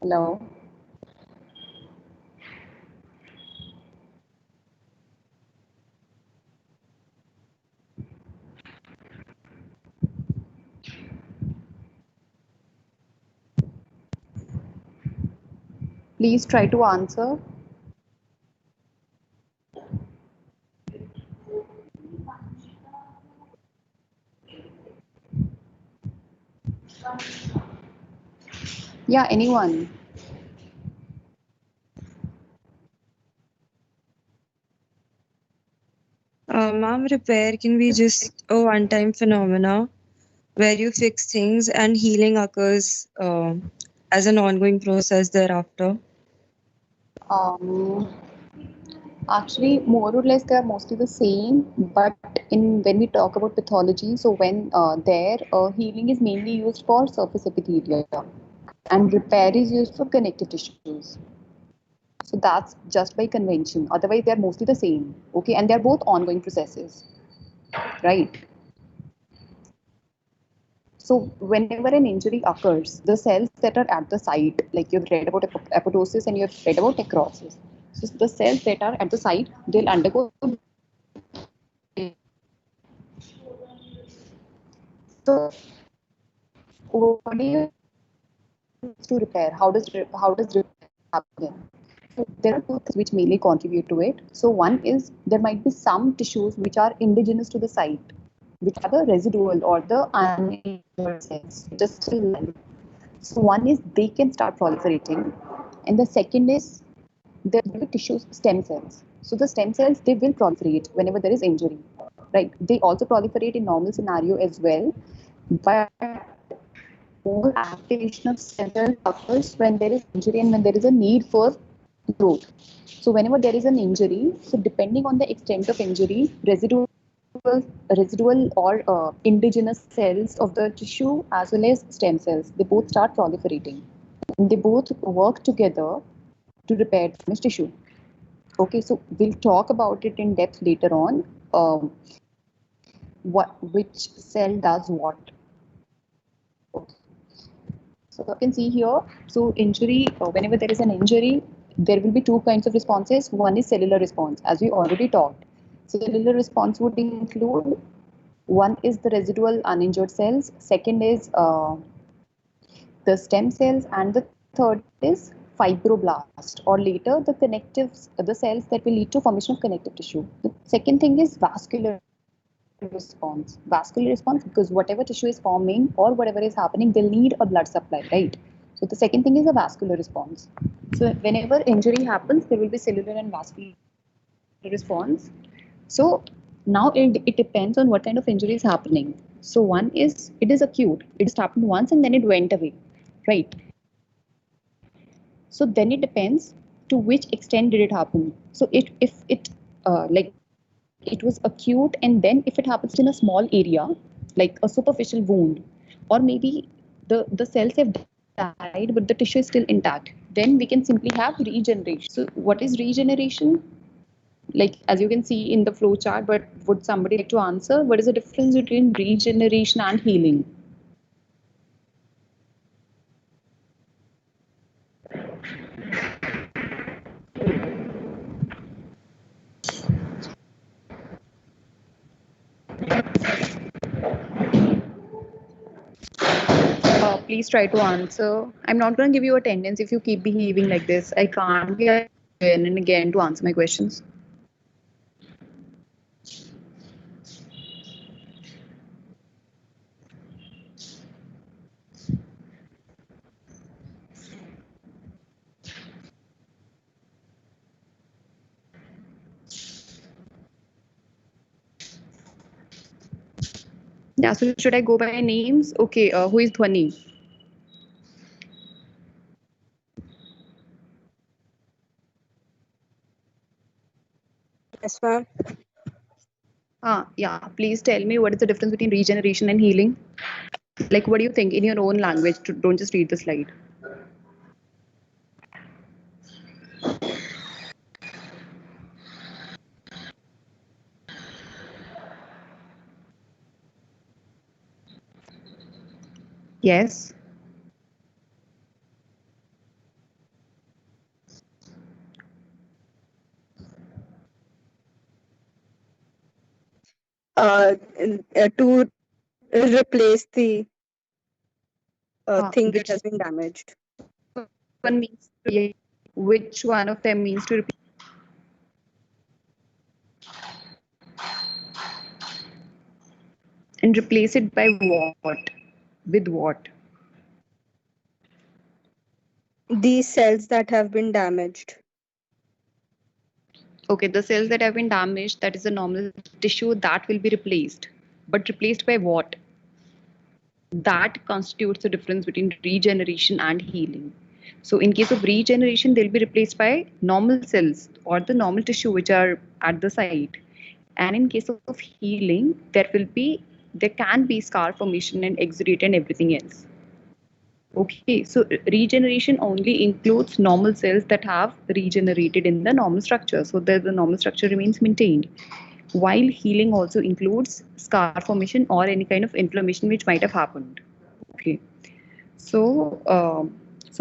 Hello. Please try to answer. Yeah, anyone. Ma'am, repair can be just a one-time phenomena where you fix things and healing occurs as an ongoing process thereafter. Um, Actually, more or less, they are mostly the same. But in when we talk about pathology, so when there healing is mainly used for surface epithelia, and repair is used for connective tissues. So that's just by convention. Otherwise, they are mostly the same. Okay, and they are both ongoing processes, right? So whenever an injury occurs, the cells that are at the site, like you've read about apoptosis and you've read about necrosis. So the cells that are at the site, they'll undergo. So what do you to repair? How does repair happen? So there are two things which mainly contribute to it. So one is there might be some tissues which are indigenous to the site, which are the residual or the uninjured cells, which are still alive. So one is they can start proliferating, and the second is there will be tissues stem cells. So the stem cells they will proliferate whenever there is injury, right? They also proliferate in normal scenario as well, but more activation of stem cells occurs when there is injury and when there is a need for growth. So whenever there is an injury, so depending on the extent of injury, residual or indigenous cells of the tissue as well as stem cells, they both start proliferating. And they both work together to repair damaged tissue. Okay, so we'll talk about it in depth later on. Which cell does what? Okay. So you can see here, so injury, whenever there is an injury, there will be two kinds of responses. One is cellular response, as we already talked. Cellular response would include one is the residual uninjured cells, second is the stem cells, and the third is fibroblast, or later the cells that will lead to formation of connective tissue. The second thing is vascular response. Vascular response because whatever tissue is forming or whatever is happening, they'll need a blood supply, right? So the second thing is a vascular response. So whenever injury happens, there will be cellular and vascular response. So now it depends on what kind of injury is happening. So one is it is acute. It just happened once and then it went away, right? So then it depends to which extent did it happen. So like it was acute, and then if it happens just in a small area, like a superficial wound, or maybe the cells have died but the tissue is still intact, then we can simply have regeneration. So what is regeneration? Like as you can see in the flow chart, but would somebody like to answer what is the difference between regeneration and healing? Please try to answer. I'm not going to give you attendance if you keep behaving like this. I can't be asking you again and again to answer my questions. Yeah, so should I go by names? Okay, who is Dhwani? Yes, ma'am. Yeah, please tell me what is the difference between regeneration and healing? Like, what do you think in your own language? Don't just read the slide. Yes. to replace the thing that Which has been damaged. one means, yeah, which one of them means to replace? And replace it by what? With what? These cells that have been damaged. Okay, the cells that have been damaged, that is a normal tissue that will be replaced. But replaced by what? That constitutes the difference between regeneration and healing. So in case of regeneration, they'll be replaced by normal cells or the normal tissue which are at the site. And in case of healing, there can be scar formation and exudate and everything else. Okay, so regeneration only includes normal cells that have regenerated in the normal structure. So the normal structure remains maintained. While healing also includes scar formation or any kind of inflammation which might have happened. Okay, so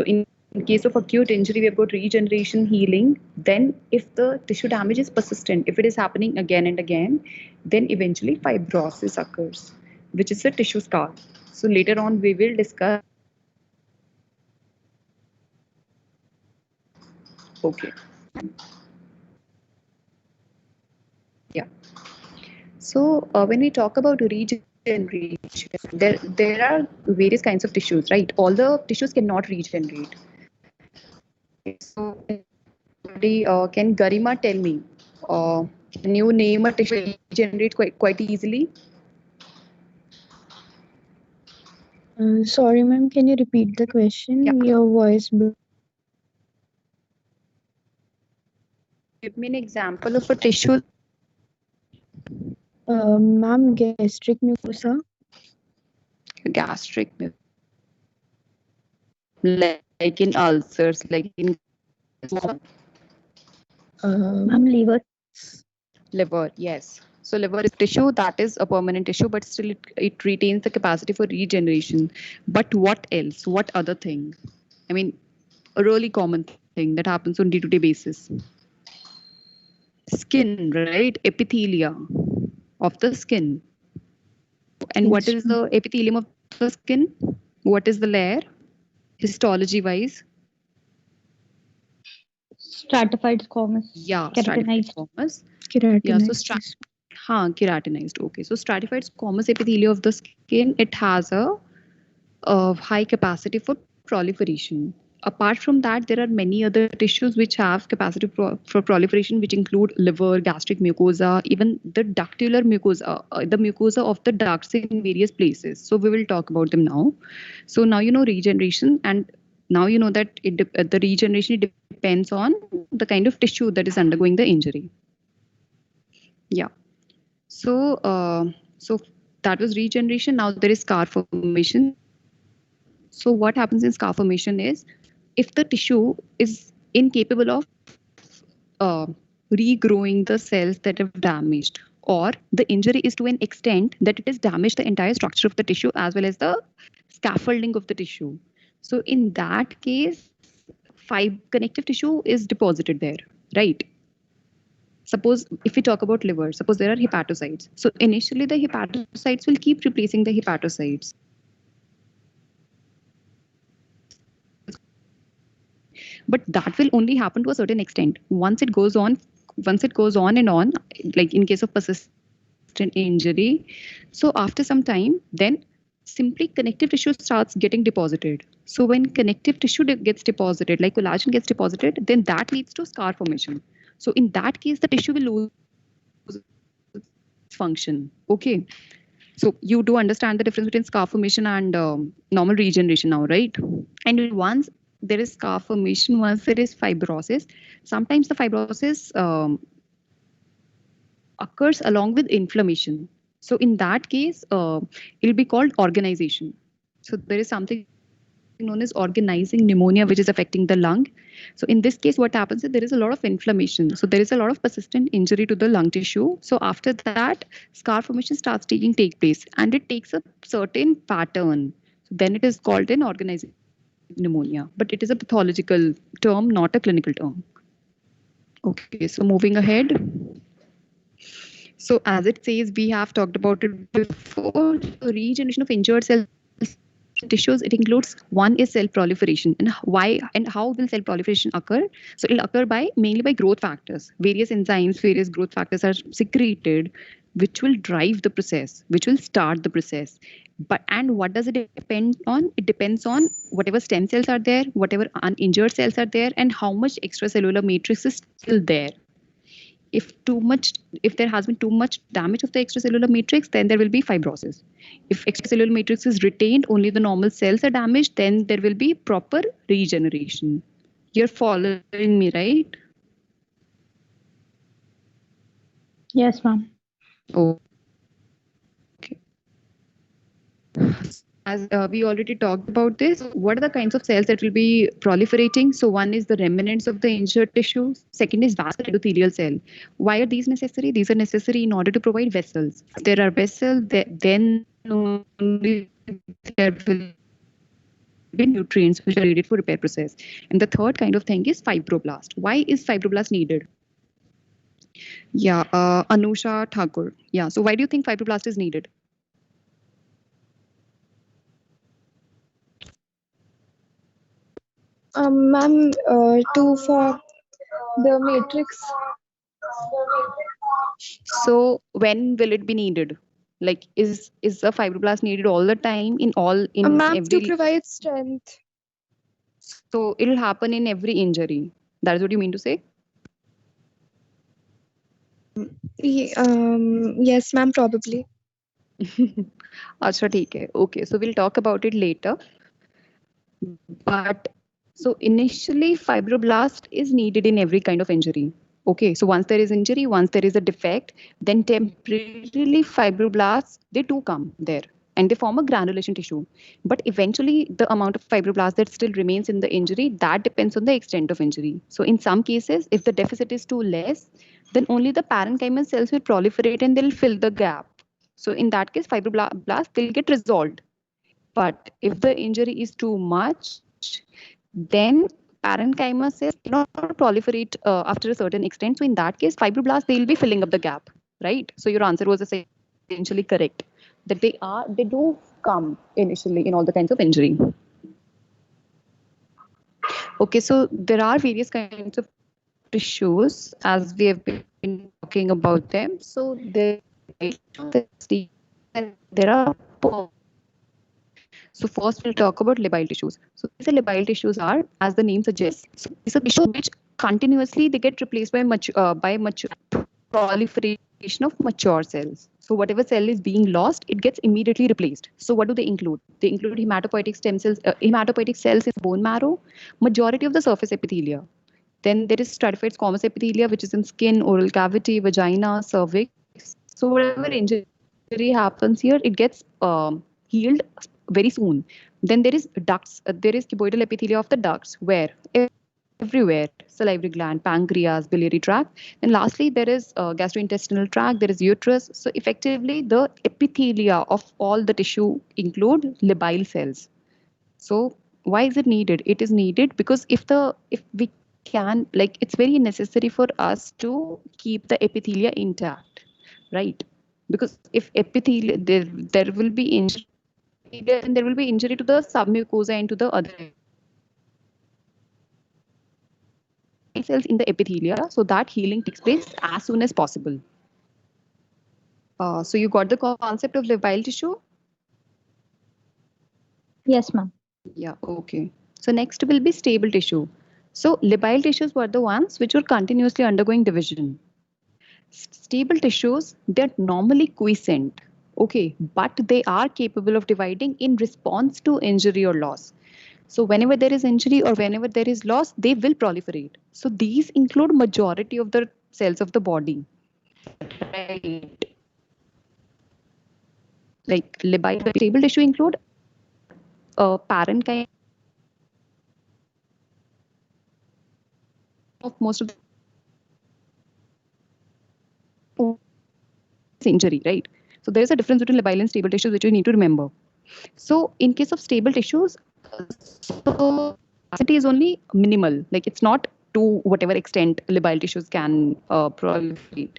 in case of acute injury, we have got regeneration, healing. Then, if the tissue damage is persistent, if it is happening again and again, then eventually fibrosis occurs, which is a tissue scar. So later on, we will discuss. Okay. Yeah. So when we talk about regeneration, there are various kinds of tissues, right? All the tissues cannot regenerate. So can Garima tell me? Can you name a tissue that regenerates quite easily? Sorry, ma'am, can you repeat the question? Yeah. Your voice. Give me an example of a tissue. Ma'am, gastric mucosa. Gastric, like in ulcers, like in Ma'am, liver. liver. Yes. So liver is tissue that is a permanent tissue, but still it retains the capacity for regeneration. But what else? What other thing? I mean, a really common thing that happens on day-to-day basis. Skin, right? Epithelia of the skin. And what Yes, is the epithelium of the skin? What is the layer? Histology wise? stratified squamous. Yeah, stratified squamous. Keratinized. Yeah, so keratinized. Okay, so stratified squamous epithelium of the skin, it has a high capacity for proliferation. Apart from that, there are many other tissues which have capacity for proliferation, which include liver, gastric mucosa, even the ductular mucosa, the mucosa of the ducts in various places. So we will talk about them now. So now you know regeneration, and now you know that the regeneration depends on the kind of tissue that is undergoing the injury. Yeah. So that was regeneration. Now there is scar formation. So what happens in scar formation is, if the tissue is incapable of uh, regrowing the cells that have damaged, or the injury is to an extent that it has damaged the entire structure of the tissue as well as the scaffolding of the tissue. So in that case, connective tissue is deposited there, right? Suppose if we talk about liver, suppose there are hepatocytes. So initially the hepatocytes will keep replacing the hepatocytes. But that will only happen to a certain extent. Once it goes on and on, like in case of persistent injury, so after some time, then simply connective tissue starts getting deposited. So when connective tissue gets deposited, like collagen gets deposited, then that leads to scar formation. So in that case, the tissue will lose its function. Okay. So you do understand the difference between scar formation and normal regeneration now, right? And once there is scar formation, once there is fibrosis, sometimes the fibrosis occurs along with inflammation. So in that case, it'll be called organization. So there is something known as organizing pneumonia, which is affecting the lung. So in this case, what happens is there is a lot of inflammation. So there is a lot of persistent injury to the lung tissue. So after that, scar formation starts take place, and it takes a certain pattern. So then it is called an organizing pneumonia, but it is a pathological term, not a clinical term. Okay, so moving ahead. So as it says, we have talked about it before. So regeneration of injured cell tissues, it includes one is cell proliferation, and why and how will cell proliferation occur? So it'll occur by mainly by growth factors. Various enzymes, various growth factors are secreted, which will drive the process, which will start the process. But and what does it depend on? It depends on whatever stem cells are there, whatever uninjured cells are there, and how much extracellular matrix is still there. If there has been too much damage of the extracellular matrix, then there will be fibrosis. If extracellular matrix is retained, only the normal cells are damaged, then there will be proper regeneration. You're following me, right? Yes, ma'am. Okay. As we already talked about this, what are the kinds of cells that will be proliferating? So one is the remnants of the injured tissues. Second is vascular endothelial cell. Why are these necessary? These are necessary in order to provide vessels. If there are vessels, then only there will be nutrients which are needed for repair process. And the third kind of thing is fibroblast. Why is fibroblast needed? Yeah, Anusha Thakur. Yeah, so why do you think fibroblast is needed? Ma'am, for the matrix. So when will it be needed? Like is a fibroblast needed all the time in Ma'am, to every? provide strength. So it'll happen in every injury. That is what you mean to say? Yes, ma'am, probably. Acha, theek hai. Okay, so we'll talk about it later. But so initially, fibroblast is needed in every kind of injury. Okay, so once there is injury, once there is a defect, then temporarily fibroblasts, they do come there and they form a granulation tissue. But eventually, the amount of fibroblast that still remains in the injury, that depends on the extent of injury. So in some cases, if the deficit is too less, then only the parenchymal cells will proliferate and they'll fill the gap. So in that case, fibroblasts, they'll get resolved. But if the injury is too much, then parenchyma cells cannot proliferate after a certain extent. So in that case, fibroblasts, they'll be filling up the gap, right? So your answer was essentially correct, that they do come initially in all the kinds of injury. Okay, so there are various kinds of tissues as we have been talking about them. So there are So first we'll talk about labile tissues. So these are labile tissues are, as the name suggests, so these are tissues which continuously they get replaced by proliferation of mature cells. So whatever cell is being lost, it gets immediately replaced. So what do they include? They include hematopoietic stem cells, hematopoietic cells in bone marrow, majority of the surface epithelia. Then there is stratified squamous epithelia, which is in skin, oral cavity, vagina, cervix. So whatever injury happens here, it gets healed very soon. Then there is ducts. There is cuboidal epithelia of the ducts, where everywhere, salivary gland, pancreas, biliary tract. And lastly, there is gastrointestinal tract. There is uterus. So effectively, the epithelia of all the tissue include labile cells. So why is it needed? It is needed because if we can, like, it's very necessary for us to keep the epithelia intact, right? Because if epithelial, there will be injury, then there will be injury to the submucosa and to the other cells in the epithelia, so that healing takes place as soon as possible. So you got the concept of labile tissue? Yes, ma'am. Yeah, okay. So next will be stable tissue. So labile tissues were the ones which were continuously undergoing division. Stable tissues, they're normally quiescent, okay, but they are capable of dividing in response to injury or loss. So whenever there is injury or whenever there is loss, they will proliferate. So these include majority of the cells of the body. Right. Like labile stable tissue include parenchyma of most of the injury, right? So there is a difference between labile and stable tissues which you need to remember. So in case of stable tissues, so capacity is only minimal, like it's not to whatever extent labile tissues can proliferate.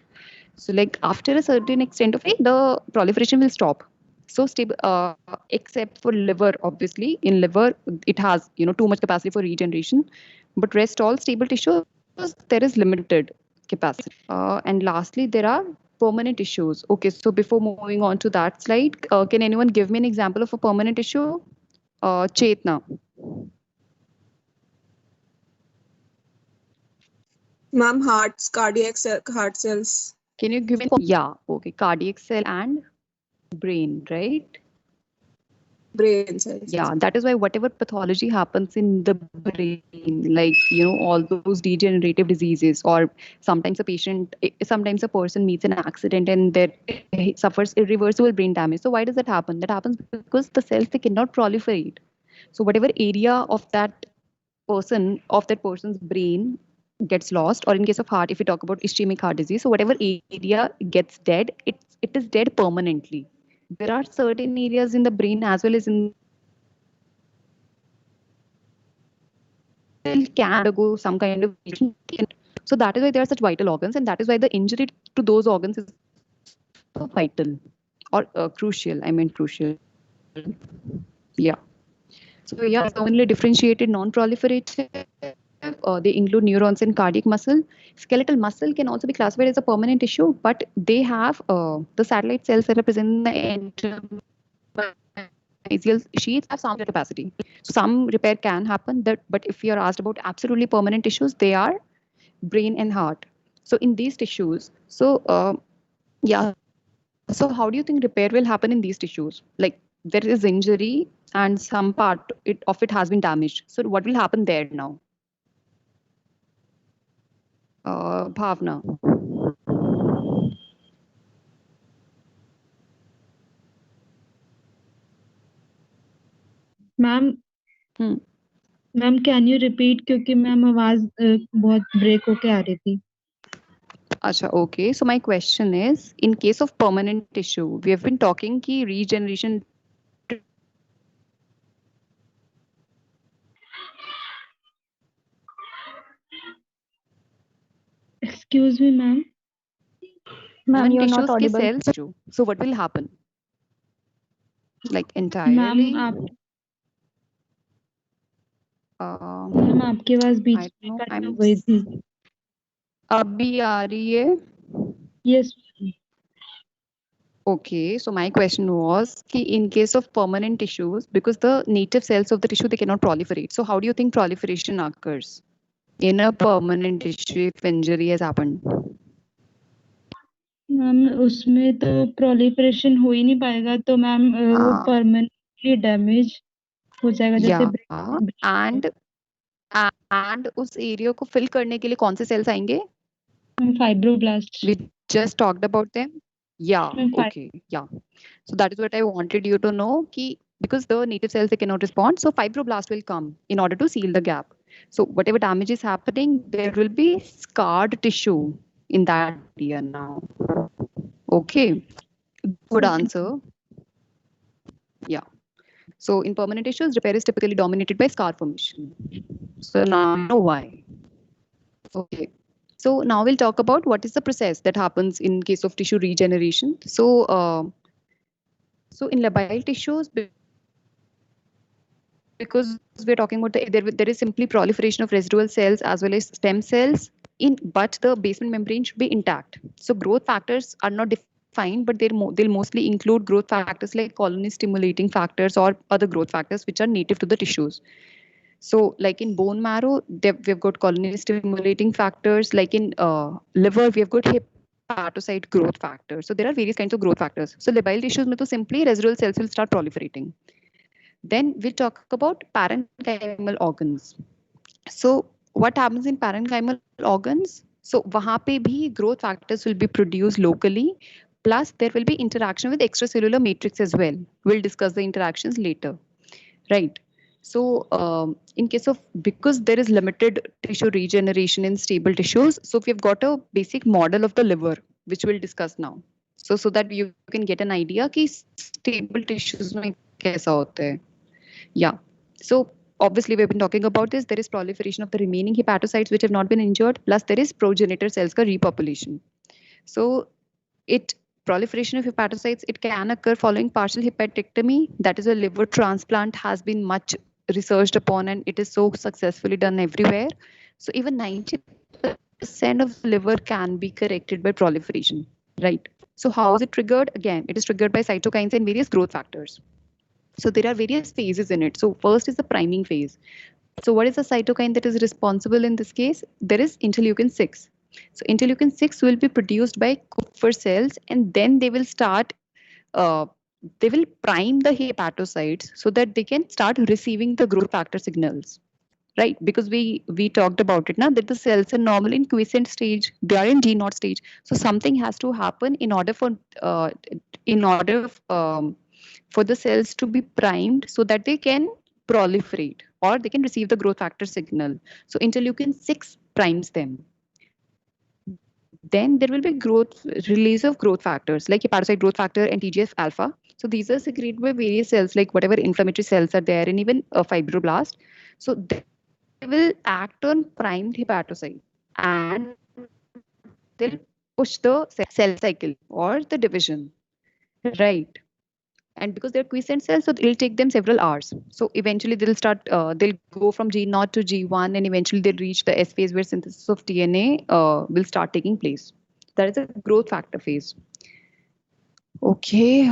So like after a certain extent of age, the proliferation will stop. So stable, except for liver, obviously. In liver, it has too much capacity for regeneration, but rest all stable tissues there is limited capacity. And lastly, there are permanent tissues. Okay, so before moving on to that slide, can anyone give me an example of a permanent tissue? Chetna. Ma'am, heart cells. Can you give me? Yeah, okay, cardiac cell and brain, right? Brain cells. Yeah, that is why whatever pathology happens in the brain, like all those degenerative diseases, or sometimes sometimes a person meets an accident and he suffers irreversible brain damage. So why does that happen? That happens because the cells, they cannot proliferate. So whatever area of that person's brain gets lost, or in case of heart, if we talk about ischemic heart disease, so whatever area gets dead, it is dead permanently. There are certain areas in the brain as well as in can undergo some kind of so that is why they are such vital organs, and that is why the injury to those organs is so vital or crucial. I mean crucial. Yeah. So yeah, commonly differentiated non-proliferative. They include neurons and cardiac muscle. Skeletal muscle can also be classified as a permanent tissue, but they have the satellite cells that represent the intermedial sheets have some capacity. So some repair can happen, but if you are asked about absolutely permanent tissues, they are brain and heart. So in these tissues, yeah. So how do you think repair will happen in these tissues? Like there is injury and some part of it has been damaged. So what will happen there now? Bhavna. Ma'am Hmm. Ma'am can you repeat क्योंकि ma'am आवाज बहुत break होके आ रही थी. Acha, okay. So my question is, in case of permanent tissue, we have been talking ki regeneration. Excuse me, ma'am. Ma'am, you're not tissues ke audible. cells tissue. So what will happen? Like ma'am entirely? आप Uh, ma'am आपकी आवाज I beach don't में know. Cut हो गई थी. अभी आ रही है. Yes. Okay, so my question was कि in case of permanent tissues, because the native cells of the tissue, they cannot proliferate. So how do you think proliferation occurs in a permanent tissue if injury has happened? Ma'am उसमें तो proliferation हो ही नहीं पाएगा तो ma'am वो हाँ. Permanently damage हो जाएगा जैसे Yeah, and उस एरिया को फिल करने के लिए कौन से सेल्स आएंगे? Fibroblast. We just talked about them. Yeah, Ma'am, okay, yeah. So that is what I wanted you to know कि because the native cells, they cannot respond, so fibroblast will come in order to seal the gap. So whatever damage is happening, there will be scarred tissue in that area now. Okay, good answer. Yeah. So in permanent tissues, repair is typically dominated by scar formation. So now you know why. Okay. So now we'll talk about what is the process that happens in case of tissue regeneration. So in labile tissues, because we're talking about there is simply proliferation of residual cells as well as stem cells but the basement membrane should be intact. So growth factors are not defined, but they'll mostly include growth factors like colony stimulating factors or other growth factors which are native to the tissues. So like in bone marrow, we've got colony stimulating factors. Like in liver, we have got hepatocyte growth factors. So there are various kinds of growth factors. So labile tissues mein to simply residual cells will start proliferating. Then we'll talk about parenchymal organs. So what happens in parenchymal organs? So वहाँ पे भी growth factors will be produced locally. Plus there will be interaction with extracellular matrix as well. We'll discuss the interactions later, right? So in case of, because there is limited tissue regeneration in stable tissues, so we've got a basic model of the liver, which we'll discuss now. So that you can get an idea कि stable tissues में कैसा होता है. Yeah. So obviously we've been talking about this. There is proliferation of the remaining hepatocytes which have not been injured. Plus there is progenitor cells ka repopulation. So it proliferation of hepatocytes, it can occur following partial hepatectomy. That is, a liver transplant has been much researched upon and it is so successfully done everywhere. So even 90% of liver can be corrected by proliferation, right? So how is it triggered? Again, it is triggered by cytokines and various growth factors. So there are various phases in it. So first is the priming phase. So what is the cytokine that is responsible in this case? There is interleukin 6. So interleukin 6 will be produced by Kupffer cells, and then uh, they will prime the hepatocytes so that they can start receiving the growth factor signals. Right, because we talked about it now, that the cells are normally in quiescent stage, they are in G0 stage. So something has to happen in order for the cells to be primed so that they can proliferate or they can receive the growth factor signal. So interleukin 6 primes them. Then there will be growth release of growth factors like hepatocyte growth factor and TGF alpha. So these are secreted by various cells, like whatever inflammatory cells are there, and even a fibroblast. So they will act on primed hepatocyte and they'll push the cell cycle or the division, right? And because they're quiescent cells, so it'll take them several hours. So eventually they'll go from G0 to G1, and eventually they'll reach the S phase where synthesis of DNA will start taking place. That is a growth factor phase. Okay,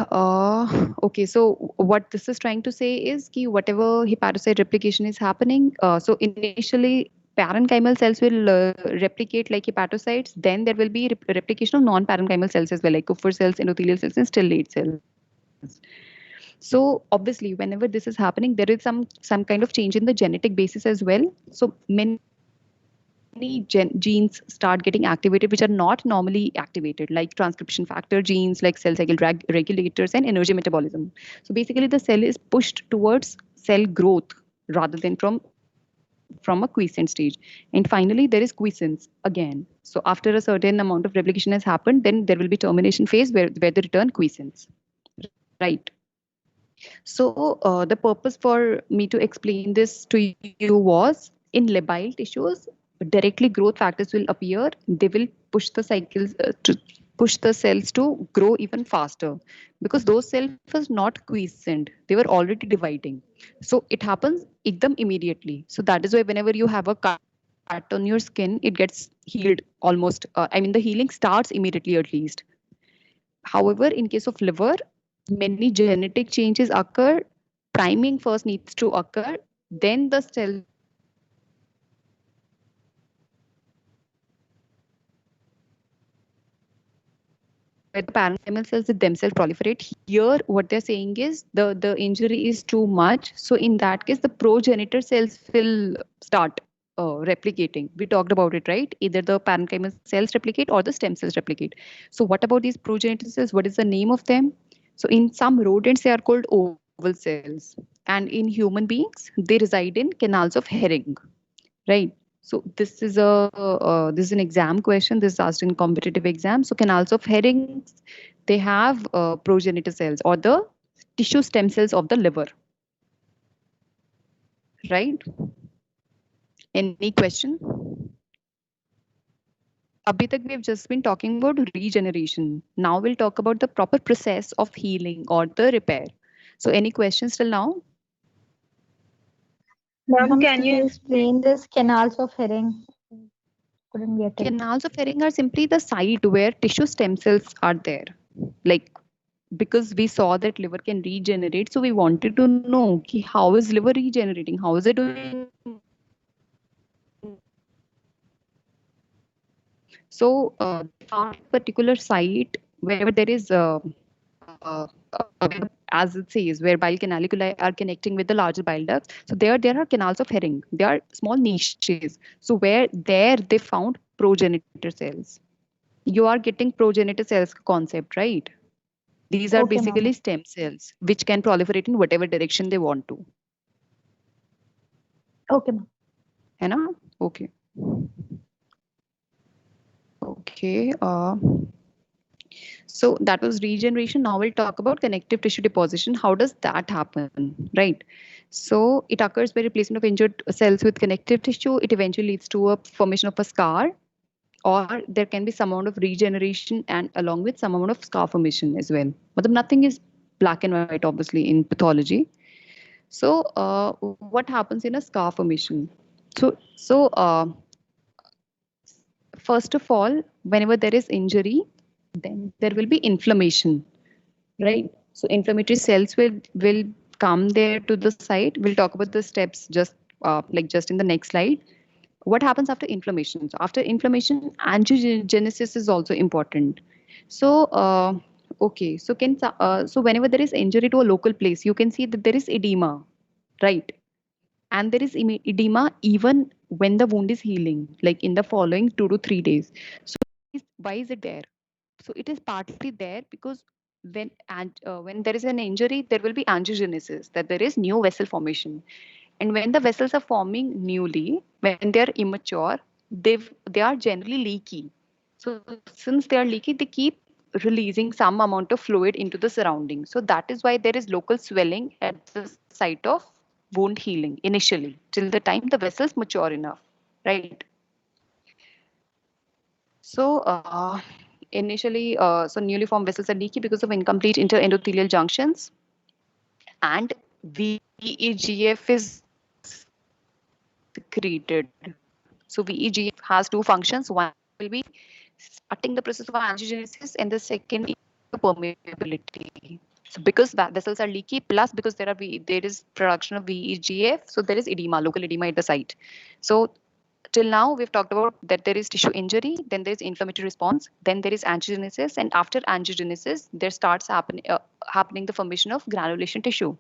so what this is trying to say is that whatever hepatocyte replication is happening, so initially parenchymal cells will replicate like hepatocytes, then there will be replication of non-parenchymal cells as well, like Kupffer cells, endothelial cells, and stellate cells. So obviously, whenever this is happening, there is some kind of change in the genetic basis as well. So many genes start getting activated which are not normally activated, like transcription factor genes, like cell cycle regulators, and energy metabolism. So basically, the cell is pushed towards cell growth rather than from a quiescent stage. And finally, there is quiescence again. So after a certain amount of replication has happened, then there will be termination phase where the return quiescence, right? So the purpose for me to explain this to you was, in labile tissues, directly growth factors will appear. They will push the cycles to push the cells to grow even faster, because those cells was not quiescent, they were already dividing. So it happens ekdam immediately. So that is why whenever you have a cut on your skin, it gets healed almost. The healing starts immediately at least. However, in case of liver, many genetic changes occur. Priming first needs to occur, then the cell where the parenchymal cells themselves proliferate. Here, what they're saying is the injury is too much. So in that case, the progenitor cells will start replicating. We talked about it, right? Either the parenchymal cells replicate or the stem cells replicate. So what about these progenitor cells? What is the name of them? So in some rodents, they are called oval cells. And in human beings, they reside in canals of Hering, right? So this is an exam question. This is asked in competitive exams. So canals of Hering, they have progenitor cells or the tissue stem cells of the liver, right? Any question? Abhi tak we have just been talking about regeneration. Now we'll talk about the proper process of healing or the repair. So any questions till now? Ma'am, can you explain this canals of Hering? Couldn't get it. Canals of Hering are simply the site where tissue stem cells are there. Like, because we saw that liver can regenerate, so we wanted to know how is liver regenerating? How is it doing? So found a particular site wherever there is uh, as it says, where bile canaliculi are connecting with the larger bile ducts. So there are canals of Hering. They are small niches. So where there they found progenitor cells. You are getting progenitor cells concept, right? These are Okay, basically ma'am. stem cells which can proliferate in whatever direction they want to. Okay, ma'am. है ना? Okay. Okay. So that was regeneration. Now we'll talk about connective tissue deposition. How does that happen, right? So it occurs by replacement of injured cells with connective tissue. It eventually leads to a formation of a scar. or there can be some amount of regeneration and along with some amount of scar formation as well. But nothing is black and white, obviously, in pathology. So, what happens in a scar formation? So, first of all, whenever there is injury, then there will be inflammation, right? So, inflammatory cells will come there to the site. We'll talk about the steps just in the next slide. What happens after inflammation? So after inflammation, angiogenesis is also important. So okay, so whenever there is injury to a local place, you can see that there is edema, right? And there is edema even when the wound is healing, like in the following 2 to 3 days. So why is it there? So it is partly there because when there is an injury, there will be angiogenesis, that there is new vessel formation. And when the vessels are forming newly, when they are immature, they are generally leaky. So since they are leaky, they keep releasing some amount of fluid into the surrounding. So that is why there is local swelling at the site of wound healing initially, till the time the vessels mature enough, right? So so newly formed vessels are leaky because of incomplete interendothelial junctions, and VEGF is created. So VEGF has two functions. One will be starting the process of angiogenesis, and the second is permeability. So because vessels are leaky, plus because there is production of VEGF, so there is edema, local edema at the site. So till now we've talked about that there is tissue injury, then there is inflammatory response, then there is angiogenesis, and after angiogenesis there starts happening the formation of granulation tissue.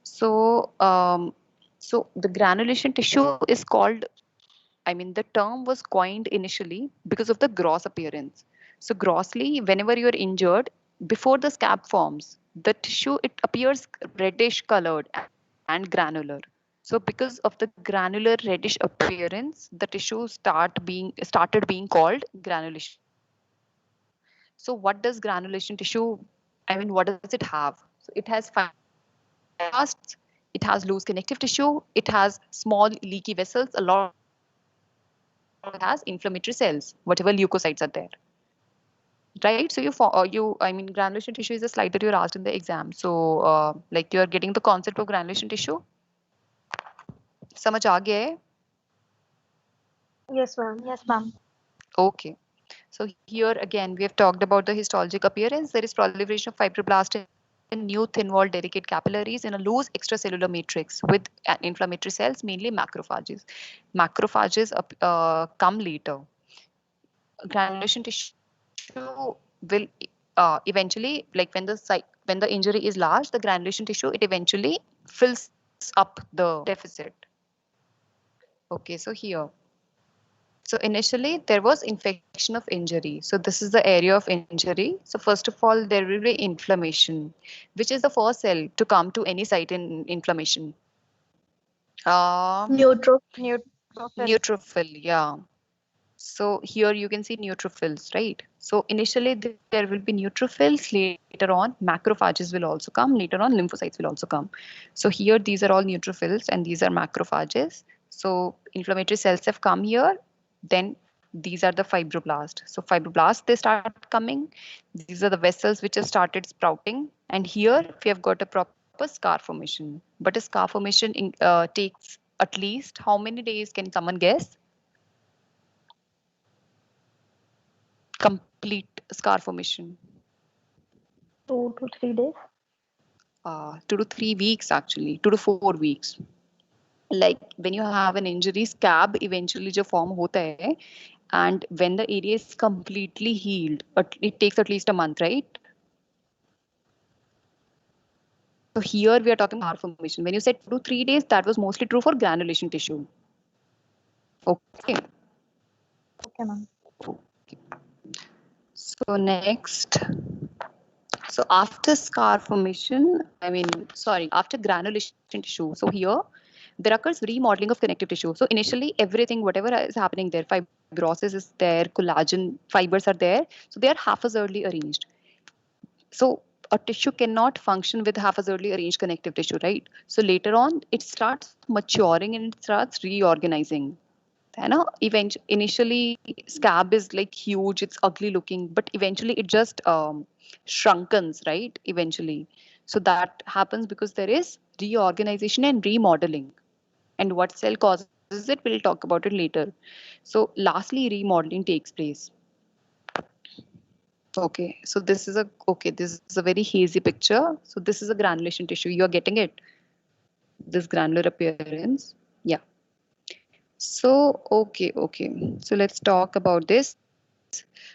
So so the granulation tissue is called, I mean, the term was coined initially because of the gross appearance. So grossly, whenever you're injured, before the scab forms, the tissue, it appears reddish colored and granular. So because of the granular reddish appearance, the tissue started being called granulation. So what does granulation tissue, I mean, what does it have? So it has fibroblasts, it has loose connective tissue, it has small leaky vessels, a lot has inflammatory cells, whatever leukocytes are there. Right, so I mean, granulation tissue is a slide that you're asked in the exam. So, like, you're getting the concept of granulation tissue. समझ आ गया है? Yes, ma'am. Yes, ma'am. Okay. So here again, we have talked about the histologic appearance. There is proliferation of fibroblast in new thin-walled delicate capillaries in a loose extracellular matrix with inflammatory cells, mainly macrophages. Macrophages come later. Granulation tissue will eventually, like when the injury is large, the granulation tissue, it eventually fills up the deficit. Okay, so here. So initially there was infection of injury. So this is the area of injury. So first of all, there will be inflammation, which is the first cell to come to any site in inflammation. Neutrophil. Neutrophil, yeah. So here you can see neutrophils, right? So initially there will be neutrophils, later on macrophages will also come, later on lymphocytes will also come. So here these are all neutrophils and these are macrophages. So inflammatory cells have come here, then these are the fibroblasts. So fibroblasts, they start coming. These are the vessels which have started sprouting. And here we have got a proper scar formation. But a scar formation takes at least how many days, can someone guess? Complete scar formation? 2 to 3 days. 2 to 3 weeks, actually, 2 to 4 weeks. Like when you have an injury, scab eventually jo form hota hai, and when the area is completely healed, it takes at least a month, right? So here we are talking scar formation. When you said 2 to 3 days, that was mostly true for granulation tissue. Okay. Okay, ma'am. Okay. So next. So after scar formation, after granulation tissue, so here there occurs remodeling of connective tissue. So initially everything, whatever is happening there, fibrosis is there, collagen fibers are there, so they are haphazardly arranged. So a tissue cannot function with haphazardly arranged connective tissue, right? So later on, it starts maturing and it starts reorganizing. है ना? Initially scab is like huge, it's ugly looking, but eventually it just shrunkens, right? Eventually. So that happens because there is reorganization and remodeling. And what cell causes it, we'll talk about it later. So lastly, remodeling takes place. Okay, so this is a very hazy picture. So this is a granulation tissue. You're getting it? This granular appearance. Yeah. So, okay. So let's talk about this.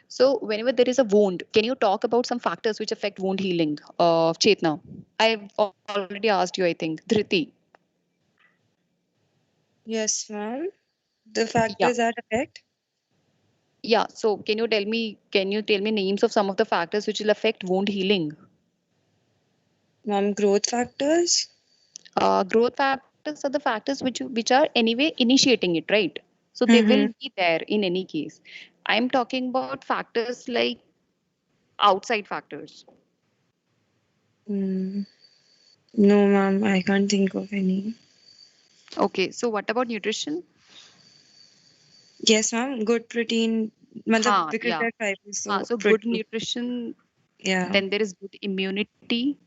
So whenever there is a wound, can you talk about some factors which affect wound healing? Chetna, I've already asked you, I think. Dhriti. Yes, ma'am. The Yeah. factors that affect. Yeah. So can you tell me names of some of the factors which will affect wound healing? Ma'am, growth factors. Growth factors are the factors which are anyway initiating it, right? So they will Mm-hmm. be there in any case. I'm talking about factors like outside factors. Mm. No, ma'am, I can't think of any. Okay, so what about nutrition? Yes, ma'am. Good protein. Matlab, because Yeah. they're fibers, so So good protein. nutrition, Yeah. then there is good immunity.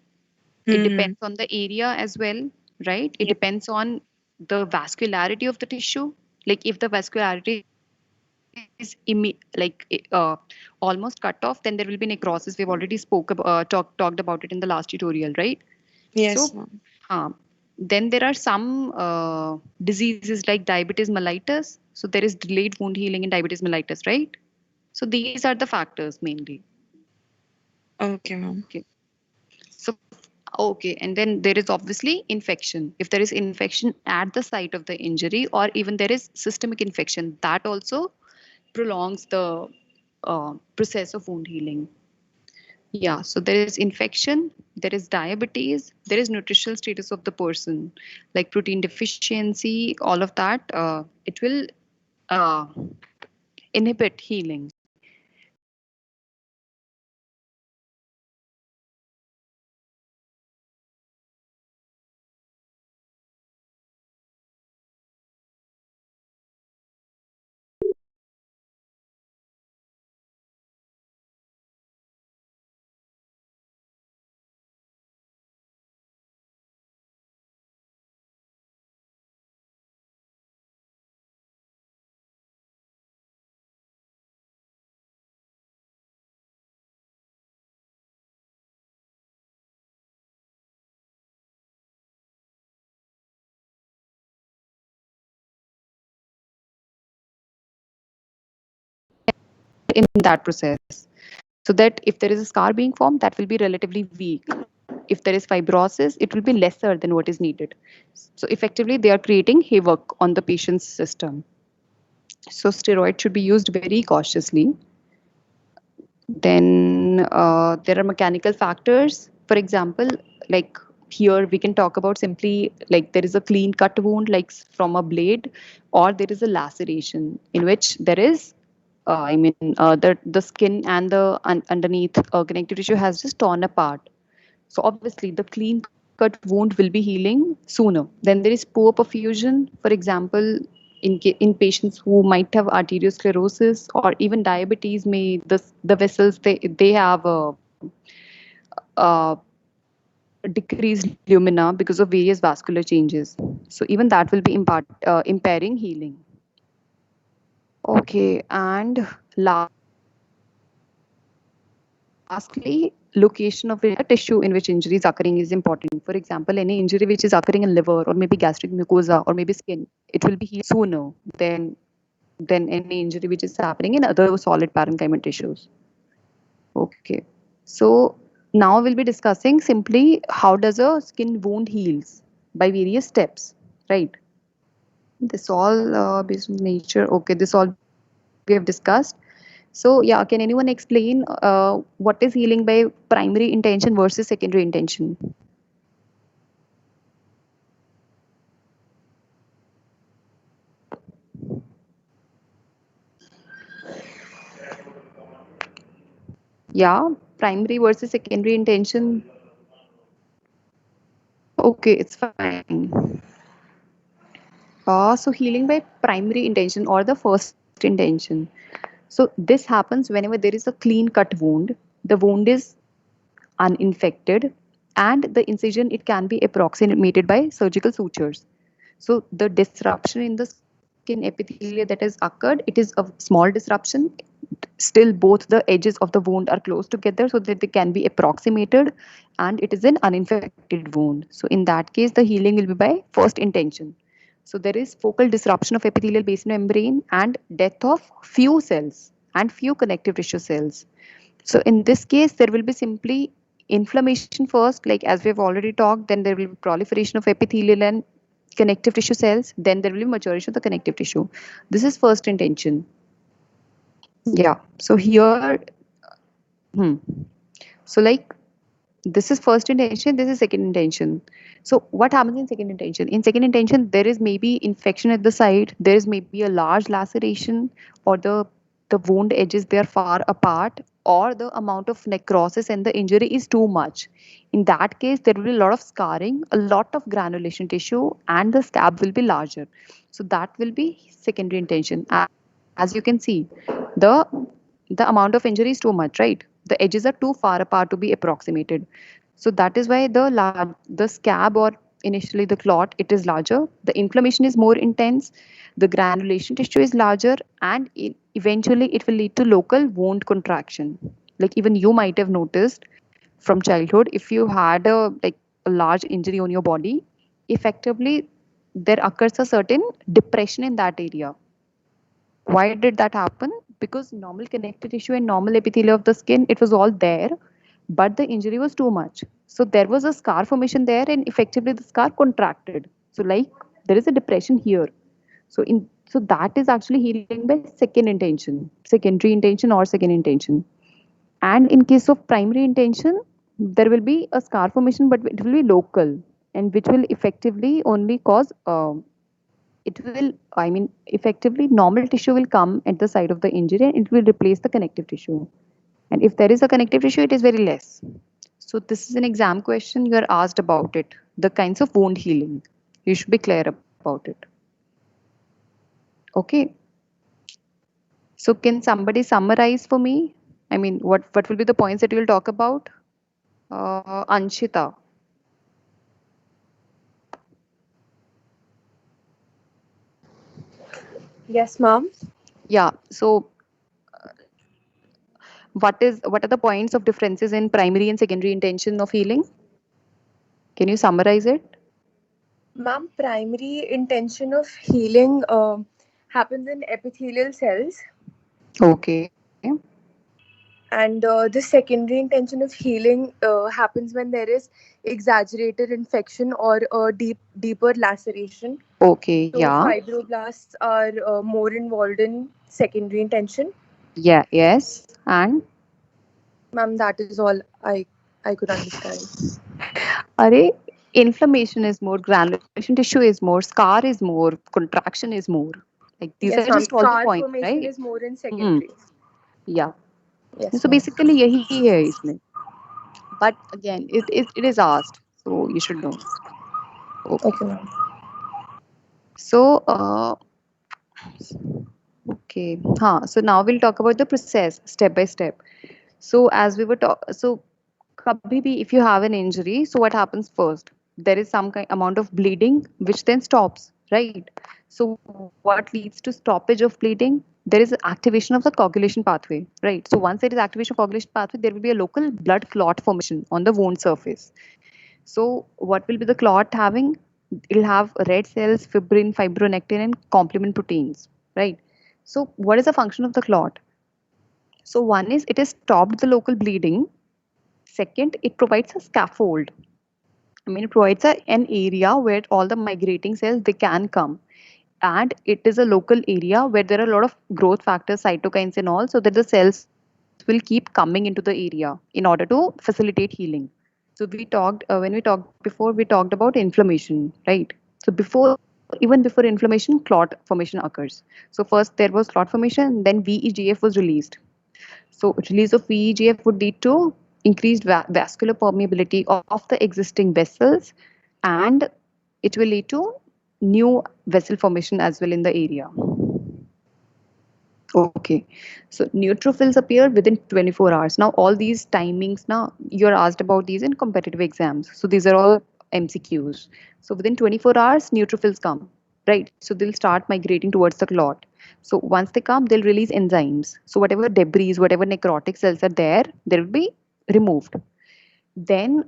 It Mm-hmm. depends on the area as well, right? It Yeah. depends on the vascularity of the tissue. Like if the vascularity is almost cut off, then there will be necrosis. We've already talked about it in the last tutorial, right? Yes, So, ma'am. then there are some diseases like diabetes mellitus. So there is delayed wound healing in diabetes mellitus, right? So these are the factors mainly. Okay, ma'am. Okay. So okay, and then there is obviously infection. If there is infection at the site of the injury, or even there is systemic infection, that also prolongs the process of wound healing. Yeah, so there is infection, there is diabetes, there is nutritional status of the person, like protein deficiency, all of that. It will uh, inhibit healing. In that process, so that if there is a scar being formed, that will be relatively weak. If there is fibrosis, it will be lesser than what is needed. So effectively, they are creating havoc on the patient's system. So steroid should be used very cautiously. Then there are mechanical factors. For example, like here we can talk about simply like there is a clean cut wound like from a blade, or there is a laceration in which there is the skin and the underneath connective tissue has just torn apart. So obviously the clean cut wound will be healing sooner. Then there is poor perfusion. For example, in patients who might have arteriosclerosis or even diabetes, may the vessels they have a decreased lumina because of various vascular changes. So even that will be impairing healing. Okay, and lastly, location of the tissue in which injury is occurring is important. For example, any injury which is occurring in liver or maybe gastric mucosa or maybe skin, it will be healed sooner than any injury which is happening in other solid parenchymal tissues. Okay. So now we'll be discussing simply how does a skin wound heals by various steps, right? This all based on nature. Okay, this all we have discussed. So yeah, can anyone explain what is healing by primary intention versus secondary intention? Yeah, primary versus secondary intention. Okay, it's fine. So healing by primary intention or the first intention. So this happens whenever there is a clean cut wound. The wound is uninfected, and the incision, it can be approximated by surgical sutures. So the disruption in the skin epithelia that has occurred, it is a small disruption. Still, both the edges of the wound are close together so that they can be approximated, and it is an uninfected wound. So in that case, the healing will be by first intention. So there is focal disruption of epithelial basement membrane and death of few cells and few connective tissue cells. So in this case, there will be simply inflammation first, like as we have already talked, then there will be proliferation of epithelial and connective tissue cells, then there will be maturation of the connective tissue. This is first intention. Yeah. So here, hmm. So like this is first intention, this is second intention. So what happens in second intention? In second intention, there is maybe infection at the site, there is maybe a large laceration, or the wound edges, they are far apart, or the amount of necrosis and the injury is too much. In that case, there will be a lot of scarring, a lot of granulation tissue, and the scab will be larger. So that will be secondary intention. As you can see, the the amount of injury is too much, right? The edges are too far apart to be approximated. So that is why the scab, or initially the clot, it is larger. The inflammation is more intense. The granulation tissue is larger, and eventually it will lead to local wound contraction. Like even you might have noticed from childhood, if you had a large injury on your body, effectively there occurs a certain depression in that area. Why did that happen? Because normal connective tissue and normal epithelium of the skin, it was all there, but the injury was too much. So there was a scar formation there, and effectively the scar contracted. So like there is a depression here. So that is actually healing by second intention, secondary intention or second intention. And in case of primary intention, there will be a scar formation, but it will be local, and which will effectively only cause it will, I mean, effectively normal tissue will come at the site of the injury, and it will replace the connective tissue. And if there is a connective tissue, it is very less. So this is an exam question, you are asked about it, the kinds of wound healing. You should be clear about it. Okay. So can somebody summarize for me? I mean, what will be the points that you will talk about? Anshita. Yes, ma'am. Yeah. So what are the points of differences in primary and secondary intention of healing? Can you summarize it? Ma'am, primary intention of healing happens in epithelial cells, Okay. and the secondary intention of healing happens when there is exaggerated infection or a deeper laceration. Okay. So Yeah. fibroblasts are more involved in secondary intention. Yeah. Yes. And Ma'am, that is all I could understand. Array, inflammation is more, granulation tissue is more, scar is more, contraction is more. Like these Yes, are ma'am. just all the Scar points, formation right? is more in Hmm. secondary. Yeah. Yes, So ma'am. basically यही है इसमें. But again, it is asked, so you should know. Okay. Okay, ma'am. So okay. So now we'll talk about the process step by step. So as we were so kabhi bhi if you have an injury, so what happens first? There is some kind amount of bleeding which then stops, right? So what leads to stoppage of bleeding? There is activation of the coagulation pathway, right? So once there is activation of coagulation pathway, there will be a local blood clot formation on the wound surface. So what will be the clot having? It'll have red cells, fibrin, fibronectin, and complement proteins, right? So what is the function of the clot? So one is it has stopped the local bleeding. Second, it provides a scaffold. I mean, it provides an area where all the migrating cells they can come, and it is a local area where there are a lot of growth factors, cytokines, and all, so that the cells will keep coming into the area in order to facilitate healing. So we talked when we talked before, we talked about inflammation, right? So even before inflammation, clot formation occurs. So first there was clot formation, then VEGF was released. So release of VEGF would lead to increased vascular permeability of the existing vessels, and it will lead to new vessel formation as well in the area. Okay, so neutrophils appear within 24 hours. Now, all these timings, now you're asked about these in competitive exams. So these are all MCQs. So within 24 hours, neutrophils come, right? So they'll start migrating towards the clot. So once they come, they'll release enzymes. So whatever debris, whatever necrotic cells are there, they'll be removed. Then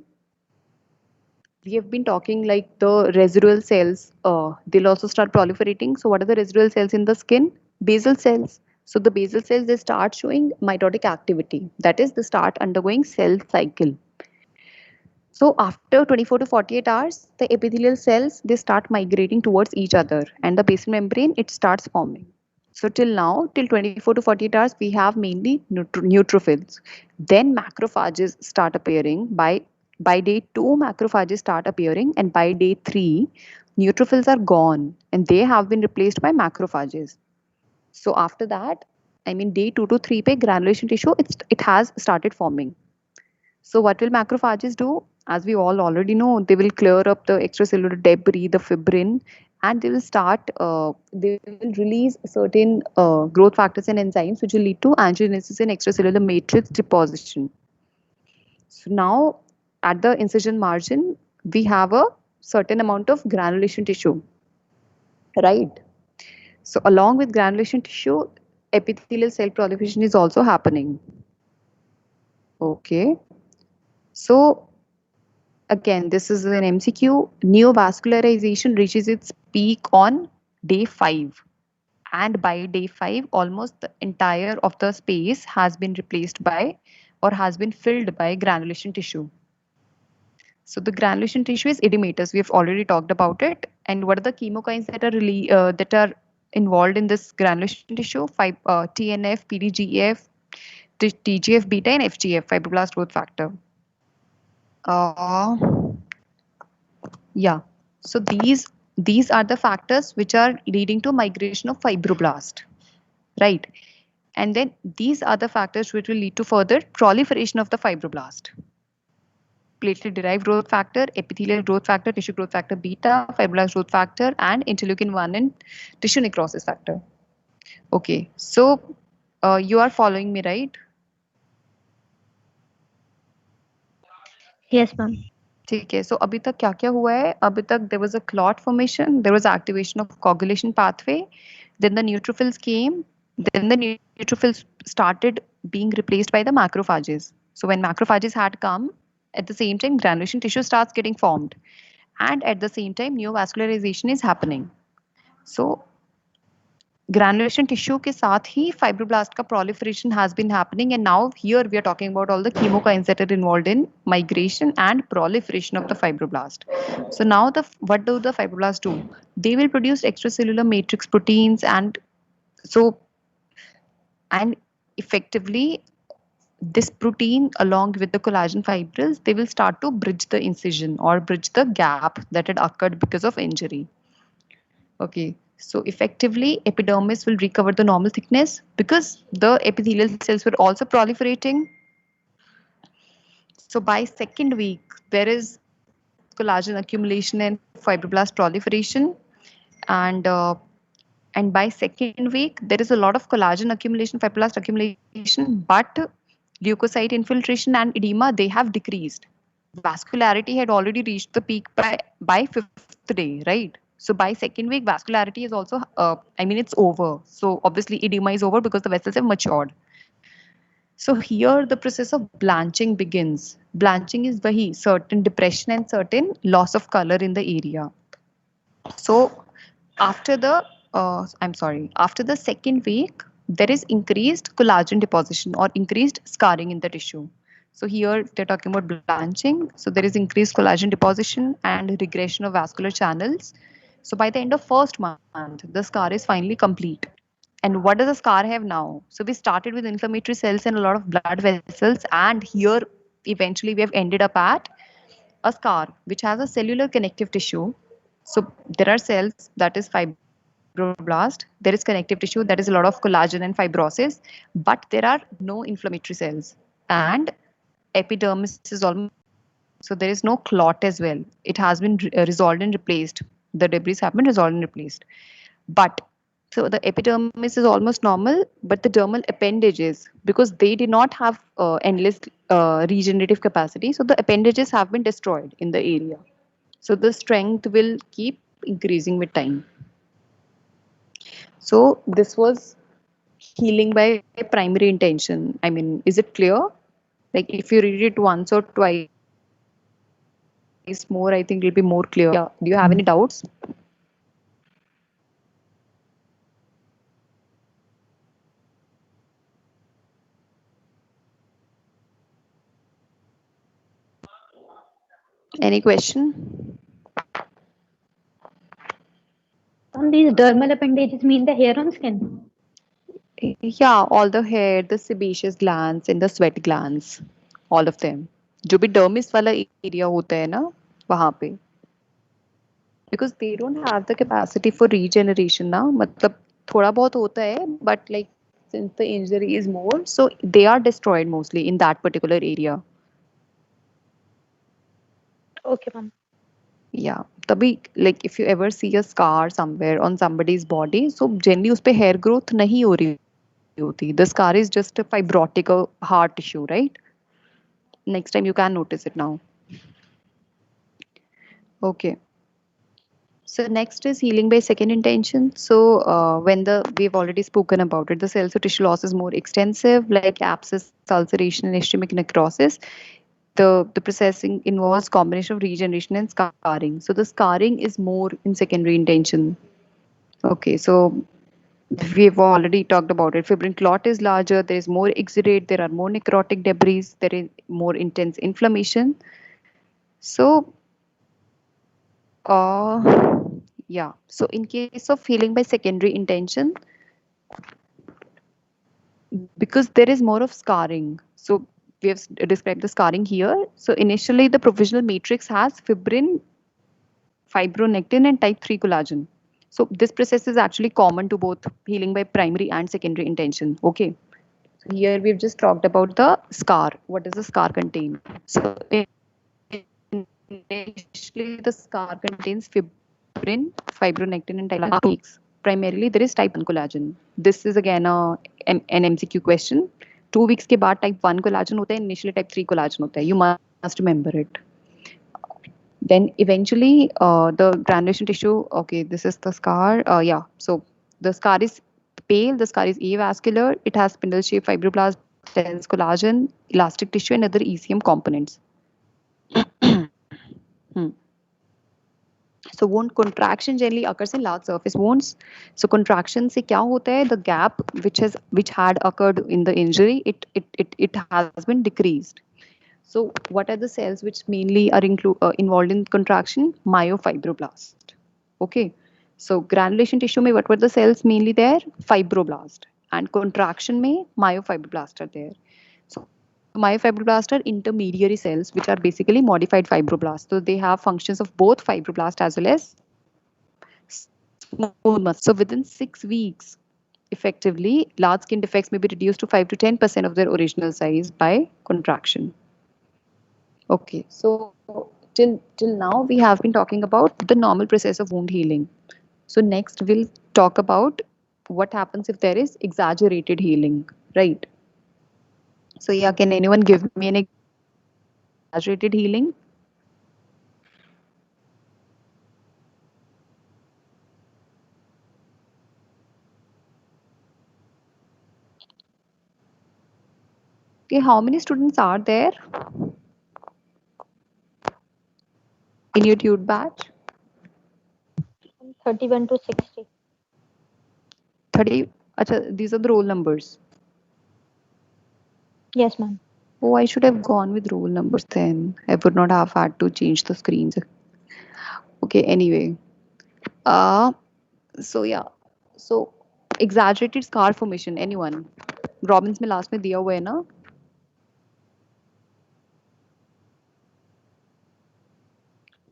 we have been talking like the residual cells, they'll also start proliferating. So what are the residual cells in the skin? Basal cells. So the basal cells, they start showing mitotic activity. That is, they start undergoing cell cycle. So after 24 to 48 hours, the epithelial cells, they start migrating towards each other and the basal membrane, it starts forming. So till now, till 24 to 48 hours, we have mainly neutrophils. Then macrophages start appearing. By day 2, macrophages start appearing, and by day 3, neutrophils are gone and they have been replaced by macrophages. So after that, I mean day 2 to 3 pe granulation tissue, it has started forming. So what will macrophages do? As we all already know, they will clear up the extracellular debris, the fibrin, and they will they will release certain growth factors and enzymes which will lead to angiogenesis and extracellular matrix deposition. So now at the incision margin, we have a certain amount of granulation tissue, right? So along with granulation tissue, epithelial cell proliferation is also happening. Okay. So again, this is an MCQ. Neovascularization reaches its peak on day 5. And by day 5, almost the entire of the space has been replaced by or has been filled by granulation tissue. So the granulation tissue is edematous. We have already talked about it. And what are the chemokines that are involved in this granulation tissue? TNF, PDGF, TGF beta, and FGF, fibroblast growth factor. Uh, yeah. So these are the factors which are leading to migration of fibroblast, right? And then these are the factors which will lead to further proliferation of the fibroblast. Platelet-derived growth factor, epithelial growth factor, tissue growth factor beta, fibroblast growth factor, and interleukin-1 and tissue necrosis factor. Okay, so you are following me, right? Yes, ma'am. ठीक है, so अभी तक क्या क्या हुआ है? अभी तक there was a clot formation, there was activation of coagulation pathway, then the neutrophils came, then the neutrophils started being replaced by the macrophages. So when macrophages had come, at the same time granulation tissue starts getting formed, and at the same time neovascularization is happening. So granulation tissue के साथ ही fibroblast का proliferation has been happening, and now here we are talking about all the chemokines that are involved in migration and proliferation of the fibroblast. So now what do the fibroblasts do? They will produce extracellular matrix proteins, and effectively this protein along with the collagen fibrils, they will start to bridge the incision or bridge the gap that had occurred because of injury. Okay, so effectively epidermis will recover the normal thickness because the epithelial cells were also proliferating. So by second week, there is collagen accumulation and fibroblast proliferation, and by second week, there is a lot of collagen accumulation, fibroblast accumulation, but leukocyte infiltration and edema, they have decreased. Vascularity had already reached the peak by 5th day, right? So by second week, vascularity is also, it's over. So obviously edema is over because the vessels have matured. So here the process of blanching begins. Blanching is wahi, certain depression and certain loss of color in the area. So after the after the second week, there is increased collagen deposition or increased scarring in the tissue. So here they're talking about blanching. So there is increased collagen deposition and regression of vascular channels. So by the end of first month, the scar is finally complete. And what does the scar have now? So we started with inflammatory cells and a lot of blood vessels, and here eventually we have ended up at a scar which has a cellular connective tissue. So there are cells, that is fibroblast, there is connective tissue, that is a lot of collagen and fibrosis, but there are no inflammatory cells, and epidermis is almost, so there is no clot as well. It has been resolved and replaced the debris have been resolved and replaced. But so the epidermis is almost normal, but the dermal appendages, because they did not have endless regenerative capacity, so the appendages have been destroyed in the area. So the strength will keep increasing with time. So this was healing by primary intention. I mean, is it clear? Like if you read it once or twice more, I think it'll be more clear. Yeah. Do you have any doubts? Any question? And these dermal appendages mean the hair on skin. Yeah, all the hair, the sebaceous glands and the sweat glands, all of them. जो भी dermis वाला area होता है ना, वहाँ पे. Because they don't have the capacity for regeneration ना, मतलब थोड़ा बहुत होता है, but like since the injury is more, so they are destroyed mostly in that particular area. Okay, ma'am. Yeah, तभी like if you ever see a scar somewhere on somebody's body, so generally उस पे hair growth नहीं हो रही होती. The scar is just a fibrotic or hard tissue, right? Next time you can notice it now. Okay. So next is healing by second intention. So when we've already spoken about it, the cell or tissue loss is more extensive, like abscess, ulceration, and ischemic necrosis. The processing involves combination of regeneration and scarring. So the scarring is more in secondary intention. Okay, so we've already talked about it. Fibrin clot is larger, there is more exudate, there are more necrotic debris, there is more intense inflammation. So, yeah. So in case of healing by secondary intention, because there is more of scarring. So we have described the scarring here. So initially the provisional matrix has fibrin, fibronectin and type 3 collagen. So this process is actually common to both healing by primary and secondary intention. Okay. So here we've just talked about the scar. What does the scar contain? So initially the scar contains fibrin, fibronectin and type 2. Primarily there is type 1 collagen. This is again an MCQ question. 2 weeks के बाद type 1 collagen होता है, initially type 3 collagen होता है. You must remember it. Then eventually the granulation tissue, okay, this is the scar. Yeah, so the scar is pale, the scar is avascular, it has spindle shaped fibroblast, dense collagen, elastic tissue and other ECM components. So wound contraction generally occurs in large surface wounds. So contraction से क्या होता है? The gap which had occurred in the injury, it has been decreased. So what are the cells which mainly are involved in contraction? Myofibroblast. Okay. So granulation tissue में what were the cells mainly there? Fibroblast. And contraction में myofibroblast are there. So myofibroblasts are intermediary cells which are basically modified fibroblasts. So they have functions of both fibroblast as well as smooth muscle. So within 6 weeks, effectively, large skin defects may be reduced to 5 to 10% of their original size by contraction. Okay, so till now we have been talking about the normal process of wound healing. So next we'll talk about what happens if there is exaggerated healing, right? So yeah, can anyone give me an exaggerated healing? Okay, how many students are there in your tude batch? 31 to 60. 30. Achha, these are the roll numbers. Yes, ma'am. Oh, I should have gone with roll numbers then. I would not have had to change the screens. Okay, anyway. So yeah. So exaggerated scar formation. Anyone? Robbins में last में दिया हुआ है ना?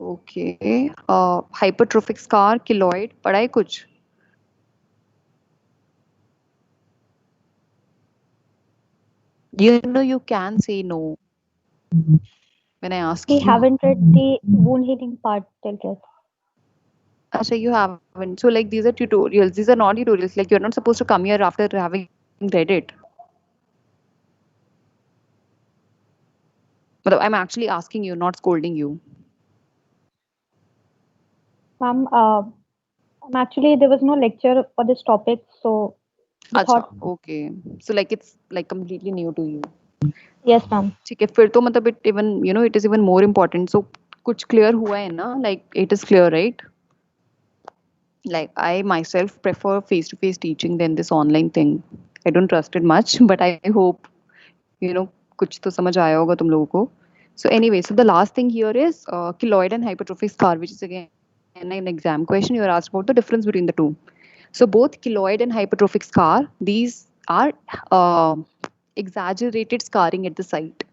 Okay. Hypertrophic scar, keloid. पढ़ा है कुछ? You know you can say no when I ask We you. haven't read the wound healing part till yet. Asha, you haven't. So like these are tutorials. These are not tutorials. Like you're not supposed to come here after having read it. But I'm actually asking you, not scolding you. Ma'am, actually there was no lecture for this topic, so we Acha, thought, okay. So like it's like completely new to you. yes, ma'am. ठीक है फिर तो मतलब it even it is even more important. So कुछ clear हुआ है ना? Like it is clear, right? Like I myself prefer face-to-face teaching than this online thing. I don't trust it much, but I hope कुछ तो समझ आया होगा तुम लोगों को. So anyway, so the last thing here is keloid and hypertrophic scar, which is again an exam question. You are asked about the difference between the two. So both keloid and hypertrophic scar, these are uh, exaggerated scarring at the site.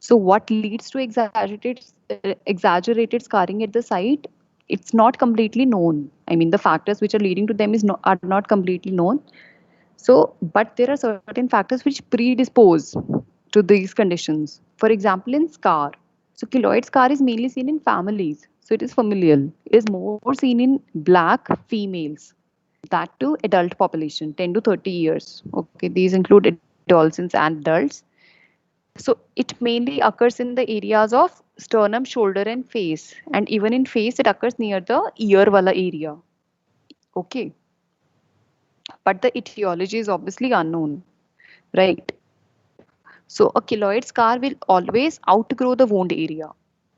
So what leads to exaggerated scarring at the site? It's not completely known. I mean, the factors which are leading to them are not completely known. So, but there are certain factors which predispose to these conditions. For example, in scar. So keloid scar is mainly seen in families. So it is familial. It is more seen in black females. That too adult population, 10 to 30 years. Okay, these include adolescents and adults. So it mainly occurs in the areas of sternum, shoulder, and face. And even in face, it occurs near the ear wala area. Okay. But the etiology is obviously unknown, right? So a keloid scar will always outgrow the wound area.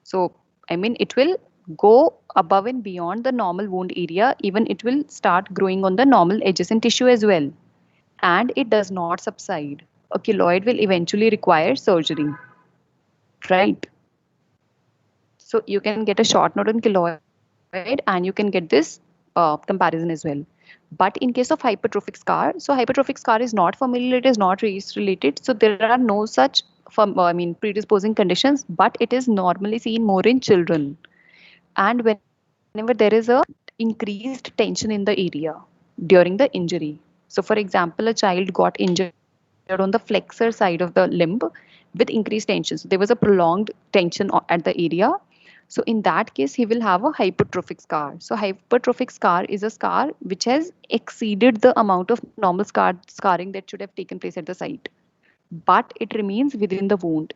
So, I mean, it will go above and beyond the normal wound area. Even it will start growing on the normal adjacent tissue as well. And it does not subside. A keloid will eventually require surgery, right? So you can get a short note on keloid and you can get this comparison as well. But in case of hypertrophic scar, so hypertrophic scar is not familial, it is not race related. So there are no such predisposing conditions, but it is normally seen more in children. And whenever there is a increased tension in the area during the injury. So for example, a child got injured on the flexor side of the limb with increased tension. So there was a prolonged tension at the area. So in that case, he will have a hypertrophic scar. So hypertrophic scar is a scar which has exceeded the amount of normal scarring that should have taken place at the site. But it remains within the wound.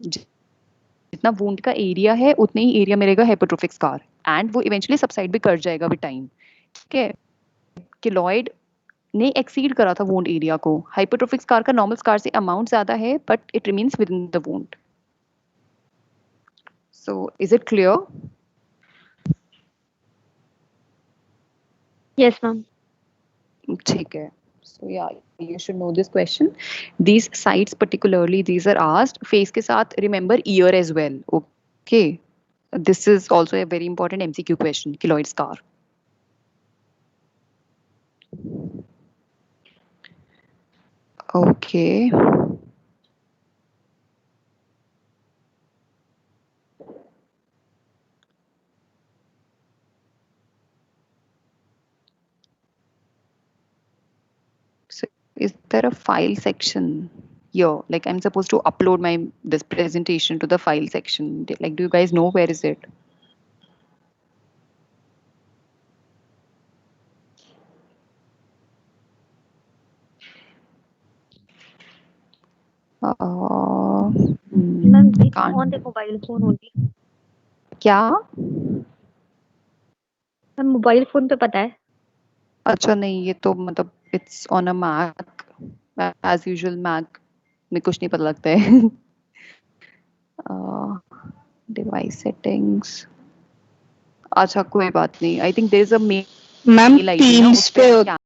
जितना wound का area है उतने ही area में रहेगा hypertrophic scar. And वो eventually subside भी कर जाएगा with time. ठीक है? Keloid ने एक्सीड करा था वोंड एरिया को. हाइपरट्रोफिक स्कार का नॉर्मल स्कार से अमाउंट ज्यादा है but it remains with in the wound. So is it clear? Yes, ma'am. ठीक है. So yeah, you should know this question. These sites particularly, these are asked. Face के साथ remember ear as well. Okay. This is also a very important MCQ question. Keloid scar. Okay. So is there a file section here? Like I'm supposed to upload this presentation to the file section. Like, do you guys know where is it? Ma'am, it's on the mobile phone only. क्या? Ma'am mobile phone पे पता है. अच्छा नहीं, ये तो मतलब it's on a Mac. As usual Mac में कुछ नहीं पता लगता है. Device settings. अच्छा कोई बात नहीं. I think there is a mail ma'am ID ना, टीम्स उस पे पे क्या